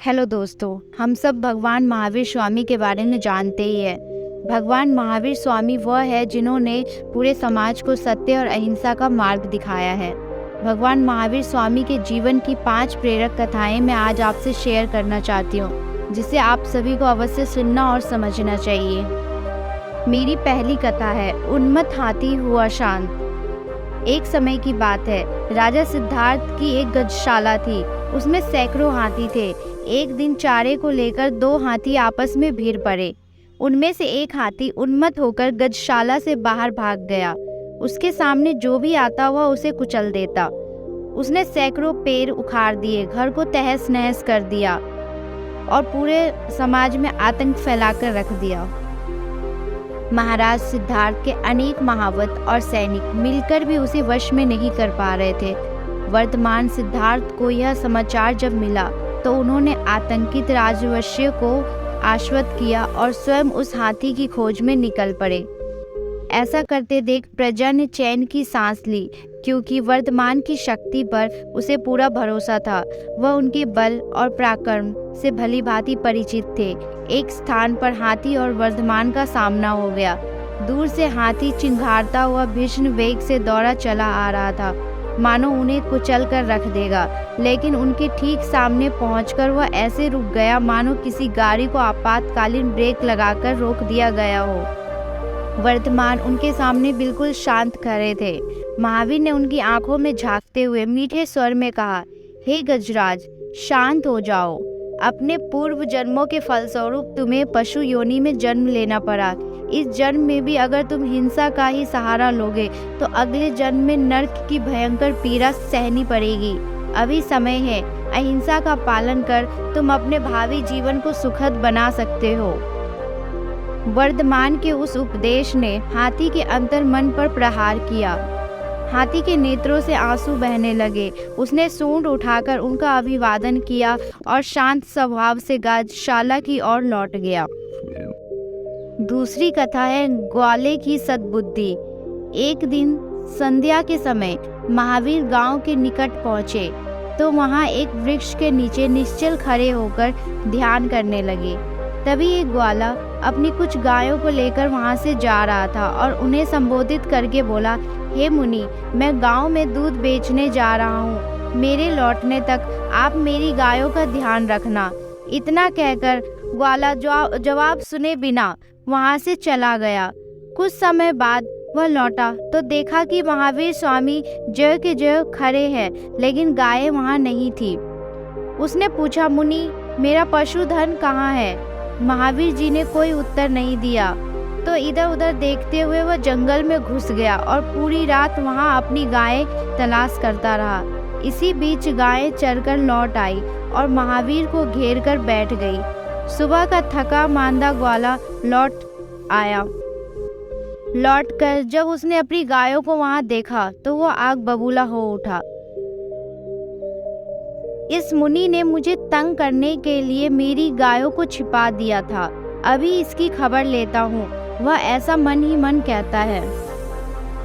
Hello दोस्तों, हम सब भगवान महावीर स्वामी के बारे में जानते ही है। भगवान महावीर स्वामी वह है जिन्होंने पूरे समाज को सत्य और अहिंसा का मार्ग दिखाया है। भगवान महावीर स्वामी के जीवन की 5 प्रेरक कथाएं मैं आज आपसे शेयर करना चाहती हूँ, जिसे आप सभी को अवश्य सुनना और समझना चाहिए। मेरी पहली कथा है, उन्मत्त हाथी हुआ शांत। एक समय की बात है, राजा सिद्धार्थ की एक गजशाला थी। उसमें सैकड़ों हाथी थे। एक दिन चारे को लेकर 2 हाथी आपस में भिड़ पड़े। उनमें से एक हाथी उन्मत्त होकर गजशाला से बाहर भाग गया। उसके सामने जो भी आता हुआ उसे कुचल देता। उसने सैकड़ों पेड़ उखाड़ दिए, घर को तहस नहस कर दिया और पूरे समाज में आतंक फैलाकर रख दिया। महाराज सिद्धार्थ के अनेक महावत और सैनिक मिलकर भी उसे वश में नहीं कर पा रहे थे। वर्तमान सिद्धार्थ को यह समाचार जब मिला तो उन्होंने आतंकित राजवंशिय को आश्वस्त किया और स्वयं उस हाथी की खोज में निकल पड़े। ऐसा करते देख प्रजा ने चैन की सांस ली, क्योंकि वर्तमान की शक्ति पर उसे पूरा भरोसा था। वह उनके बल और पराक्रम से भली भांति परिचित थे। एक स्थान पर हाथी और वर्धमान का सामना हो गया। दूर से हाथी चिंघाड़ता हुआ भीषण वेग से दौड़ा चला आ रहा था, मानो उन्हें कुचल कर रख देगा। लेकिन उनके ठीक सामने पहुंचकर वह ऐसे रुक गया मानो किसी गाड़ी को आपातकालीन ब्रेक लगाकर रोक दिया गया हो। वर्तमान उनके सामने बिल्कुल शांत खड़े थे। महावीर ने उनकी आंखों में झांकते हुए मीठे स्वर में कहा, हे गजराज, शांत हो जाओ। अपने पूर्व जन्मों के फलस्वरूप तुम्हें पशु योनि में जन्म लेना पड़ा। इस जन्म में भी अगर तुम हिंसा का ही सहारा लोगे तो अगले जन्म में नरक की भयंकर पीड़ा सहनी पड़ेगी। अभी समय है, अहिंसा का पालन कर तुम अपने भावी जीवन को सुखद बना सकते हो। वर्तमान के उस उपदेश ने हाथी के अंतर्मन पर प्रहार किया। हाथी के नेत्रों से आंसू बहने लगे। उसने सूंड उठाकर उनका अभिवादन किया और शांत स्वभाव से गजशाला की ओर लौट गया। दूसरी कथा है, ग्वाले की सद्बुद्धि। एक दिन संध्या के समय महावीर गांव के निकट पहुंचे तो वहां एक वृक्ष के नीचे निश्चल खड़े होकर ध्यान करने लगे। तभी एक ग्वाला अपनी कुछ गायों को लेकर वहां से जा रहा था और उन्हें संबोधित करके बोला, हे मुनि, मैं गांव में दूध बेचने जा रहा हूँ। मेरे लौटने तक आप मेरी गायों का ध्यान रखना। इतना कहकर ग्वाला जवाब सुने बिना वहां से चला गया। कुछ समय बाद वह लौटा तो देखा कि महावीर स्वामी जय के जय खड़े हैं, लेकिन गायें वहां नहीं थी। उसने पूछा, मुनि, मेरा पशुधन कहाँ है? महावीर जी ने कोई उत्तर नहीं दिया तो इधर उधर देखते हुए वह जंगल में घुस गया और पूरी रात वहां अपनी गायें तलाश करता रहा। इसी बीच गायें चरकर लौट आई और महावीर को घेर कर बैठ गई। सुबह का थका मांदा ग्वाला लौटकर जब उसने अपनी गायों को वहां देखा तो वह आग बबूला हो उठा। इस मुनि ने मुझे तंग करने के लिए मेरी गायों को छिपा दिया था। अभी इसकी खबर लेता हूँ। वह ऐसा मन ही मन कहता है।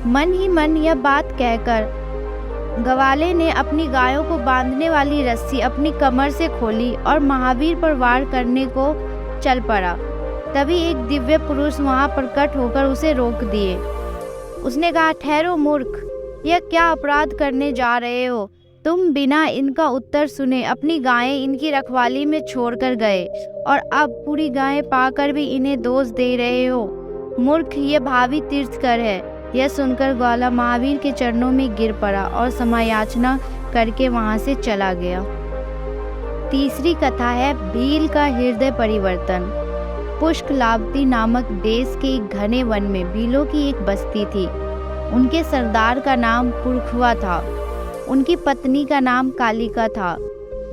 मन ही मन यह बात कहकर ग्वाले ने अपनी गायों को बांधने वाली रस्सी अपनी कमर से खोली और महावीर पर वार करने को चल पड़ा। तभी एक दिव्य पुरुष वहां प्रकट होकर उसे रोक दिए। उसने कहा, ठहरो मूर्ख, यह क्या अपराध करने जा रहे हो? तुम बिना इनका उत्तर सुने अपनी गायें इनकी रखवाली में छोड़कर गए और अब पूरी गायें पाकर भी इन्हें दोष दे रहे हो। मूर्ख, ये भावी तीर्थकर है। यह सुनकर ग्वाला महावीर के चरणों में गिर पड़ा और क्षमायाचना करके वहां से चला गया। तीसरी कथा है, भील का हृदय परिवर्तन। पुष्कलावती नामक देश के एक घने वन में भीलों की एक बस्ती थी। उनके सरदार का नाम पुरखुआ था। उनकी पत्नी का नाम कालिका था।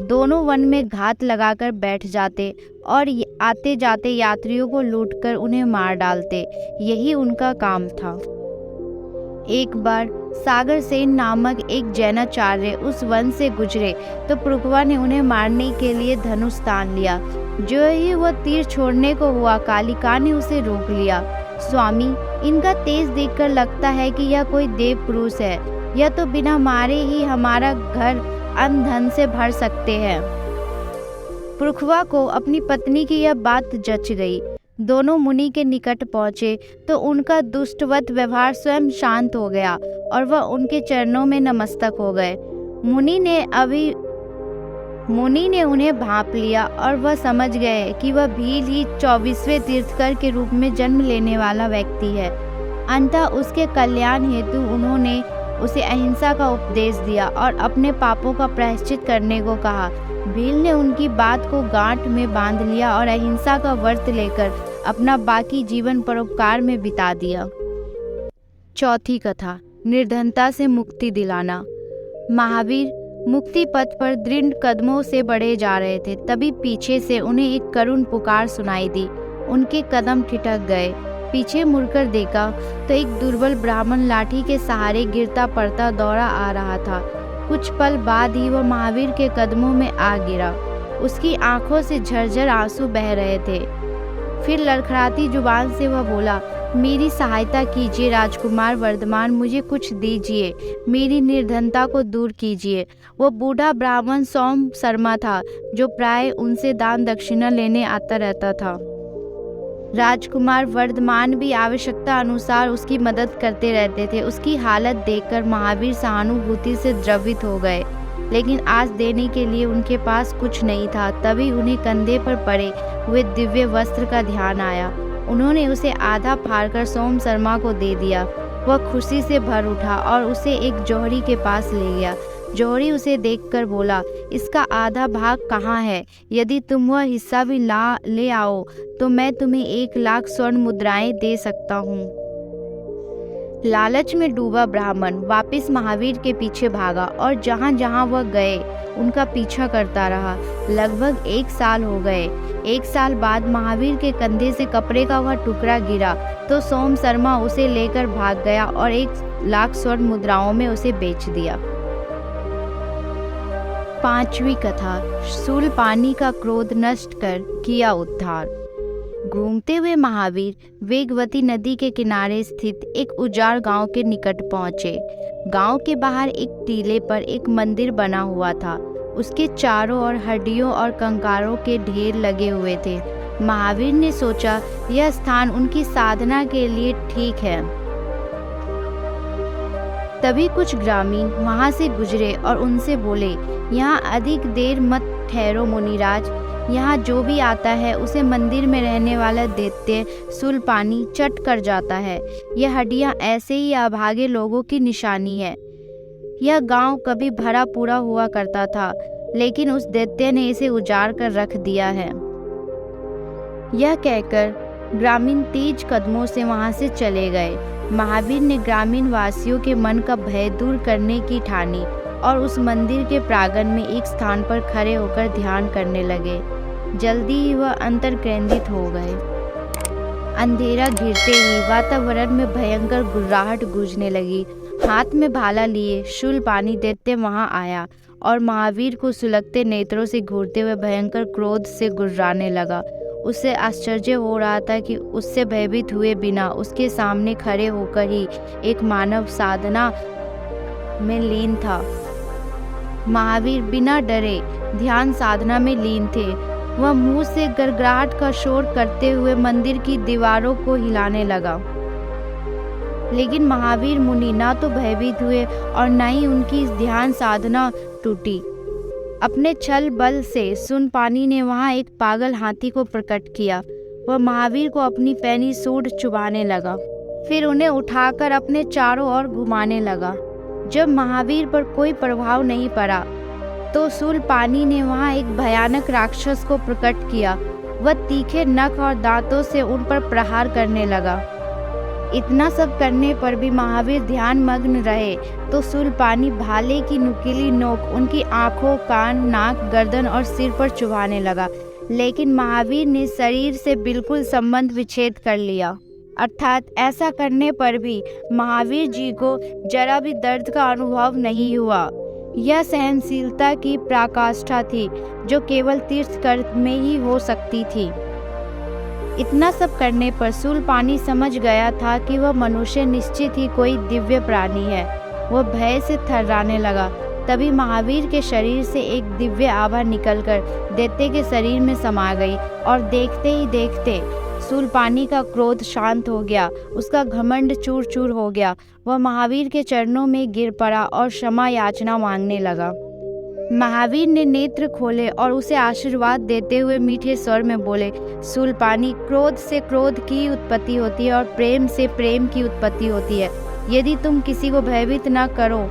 दोनों वन में घात लगाकर बैठ जाते और आते जाते यात्रियों को लूटकर उन्हें मार डालते। यही उनका काम था। एक बार सागर सेन नामक एक जैनाचार्य उस वन से गुजरे तो पुरखुआ ने उन्हें मारने के लिए धनुष तान लिया। जो ही वह तीर छोड़ने को हुआ, कालिका ने उसे रोक लिया। स्वामी, इनका तेज देखकर लगता है कि यह कोई देव पुरुष है। यह तो बिना मारे ही हमारा घर अन्न धन से भर सकते हैं। पुरखवा को अपनी पत्नी की यह बात जच गई। दोनों मुनि के निकट पहुँचे तो उनका दुष्टवत व्यवहार स्वयं शांत हो गया और वह उनके चरणों में नमस्तक हो गए। मुनि ने उन्हें भांप लिया और वह समझ गए कि वह भील ही 24वें तीर्थकर के रूप में जन्म लेने वाला व्यक्ति है। अंततः उसके कल्याण हेतु उन्होंने उसे अहिंसा का उपदेश दिया और अपने पापों का प्रायश्चित करने को कहा। भील ने उनकी बात को गांठ में बांध लिया और अहिंसा का व्रत लेकर अपना बाकी जीवन परोपकार में बिता दिया। चौथी कथा, निर्धनता से मुक्ति दिलाना। महावीर मुक्ति पथ पर दृढ़ कदमों से बढ़े जा रहे थे, तभी पीछे से उन्हें एक करुण पुकार सुनाई दी। उनके कदम ठिठक गए। पीछे मुड़कर देखा तो एक दुर्बल ब्राह्मण लाठी के सहारे गिरता पड़ता दौड़ा आ रहा था। कुछ पल बाद ही वह महावीर के कदमों में आ गिरा। उसकी आंखों से झरझर आंसू बह रहे थे। फिर लड़खड़ाती जुबान से वह बोला, मेरी सहायता कीजिए राजकुमार वर्धमान, मुझे कुछ दीजिए, मेरी निर्धनता को दूर कीजिए। वो बूढ़ा ब्राह्मण सोम शर्मा था, जो प्राय उनसे दान दक्षिणा लेने आता रहता था। राजकुमार वर्धमान भी आवश्यकता अनुसार उसकी मदद करते रहते थे। उसकी हालत देखकर महावीर सहानुभूति से द्रवित हो गए, लेकिन आज देने के लिए उनके पास कुछ नहीं था। तभी उन्हें कंधे पर पड़े हुए दिव्य वस्त्र का ध्यान आया। उन्होंने उसे आधा फाड़कर सोम शर्मा को दे दिया। वह खुशी से भर उठा और उसे एक जौहरी के पास ले गया। जौहरी उसे देखकर बोला, इसका आधा भाग कहाँ है? यदि तुम वह हिस्सा भी ले आओ तो मैं तुम्हें 1 लाख स्वर्ण मुद्राएं दे सकता हूँ। लालच में डूबा ब्राह्मण वापस महावीर के पीछे भागा और जहाँ जहाँ वह गए उनका पीछा करता रहा। लगभग 1 साल हो गए। 1 साल बाद महावीर के कंधे से कपड़े का वह टुकड़ा गिरा तो सोम शर्मा उसे लेकर भाग गया और 1 लाख स्वर्ण मुद्राओं में उसे बेच दिया। 5वीं कथा, शूलपाणी का क्रोध नष्ट कर किया उद्धार। घूमते हुए महावीर वेगवती नदी के किनारे स्थित एक उजाड़ गांव के निकट पहुंचे। गांव के बाहर एक टीले पर एक मंदिर बना हुआ था। उसके चारों ओर हड्डियों और कंकारों के ढेर लगे हुए थे। महावीर ने सोचा यह स्थान उनकी साधना के लिए ठीक है। तभी कुछ ग्रामीण वहां से गुजरे और उनसे बोले, यहाँ अधिक देर मत ठहरो मुनिराज। यहाँ जो भी आता है उसे मंदिर में रहने वाला दैत्य शूलपाणी चट कर जाता है। यह हड्डियाँ ऐसे ही अभागे लोगों की निशानी है। यह गांव कभी भरा पूरा हुआ करता था, लेकिन उस दैत्य ने इसे उजाड़ कर रख दिया है। यह कहकर ग्रामीण तेज कदमों से वहां से चले गए। महावीर ने ग्रामीण वासियों के मन का भय दूर करने की ठानी और उस मंदिर के प्रांगण में एक स्थान पर खड़े होकर ध्यान करने लगे। जल्दी ही वह अंतर केंद्रित हो गए। अंधेरा घिरते ही वातावरण में भयंकर गुर्राहट गूंजने लगी। हाथ में भाला लिए शूलपाणी दैत्य वहां आया और महावीर को सुलगते नेत्रों से घूरते हुए भयंकर क्रोध से गुर्राने लगा। उसे आश्चर्य हो रहा था कि उससे भयभीत हुए बिना उसके सामने खड़े होकर ही एक मानव साधना में लीन था। महावीर बिना डरे ध्यान साधना में लीन थे। वह मुंह से गड़गड़ाहट का शोर करते हुए मंदिर की दीवारों को हिलाने लगा, लेकिन महावीर मुनि ना तो भयभीत हुए और न ही उनकी ध्यान साधना टूटी। अपने छल बल से शूलपाणी ने वहां एक पागल हाथी को प्रकट किया। वह महावीर को अपनी पैनी सूंड चुभाने लगा, फिर उन्हें उठाकर अपने चारों ओर घुमाने लगा। जब महावीर पर कोई प्रभाव नहीं पड़ा तो शूलपाणी ने वहां एक भयानक राक्षस को प्रकट किया। वह तीखे नख और दांतों से उन पर प्रहार करने लगा। इतना सब करने पर भी महावीर ध्यान मग्न रहे तो शूलपाणी भाले की नुकीली नोक उनकी आंखों, कान, नाक, गर्दन और सिर पर चुभाने लगा। लेकिन महावीर ने शरीर से बिल्कुल संबंध विच्छेद कर लिया, अर्थात ऐसा करने पर भी महावीर जी को जरा भी दर्द का अनुभव नहीं हुआ। यह सहनशीलता की पराकाष्ठा थी जो केवल तीर्थकर में ही हो सकती थी। इतना सब करने पर शूलपाणी समझ गया था कि वह मनुष्य निश्चित ही कोई दिव्य प्राणी है। वह भय से थर्राने लगा। तभी महावीर के शरीर से एक दिव्य आभा निकलकर दैत्य के शरीर में समा गई और देखते ही देखते शूलपाणि का क्रोध शांत हो गया, उसका घमंड चूर चूर हो गया। वह महावीर के चरणों में गिर पड़ा और क्षमा याचना मांगने लगा। महावीर ने नेत्र खोले और उसे आशीर्वाद देते हुए मीठे स्वर में बोले, शूलपाणि, क्रोध से क्रोध की उत्पत्ति होती है और प्रेम से प्रेम की उत्पत्ति होती है। यदि तुम किसी को भयभीत न करो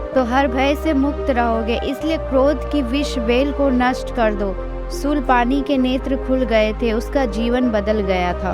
तो हर भय से मुक्त रहोगे, इसलिए क्रोध की विष बेल को नष्ट कर दो। शूलपाणि के नेत्र खुल गए थे, उसका जीवन बदल गया था।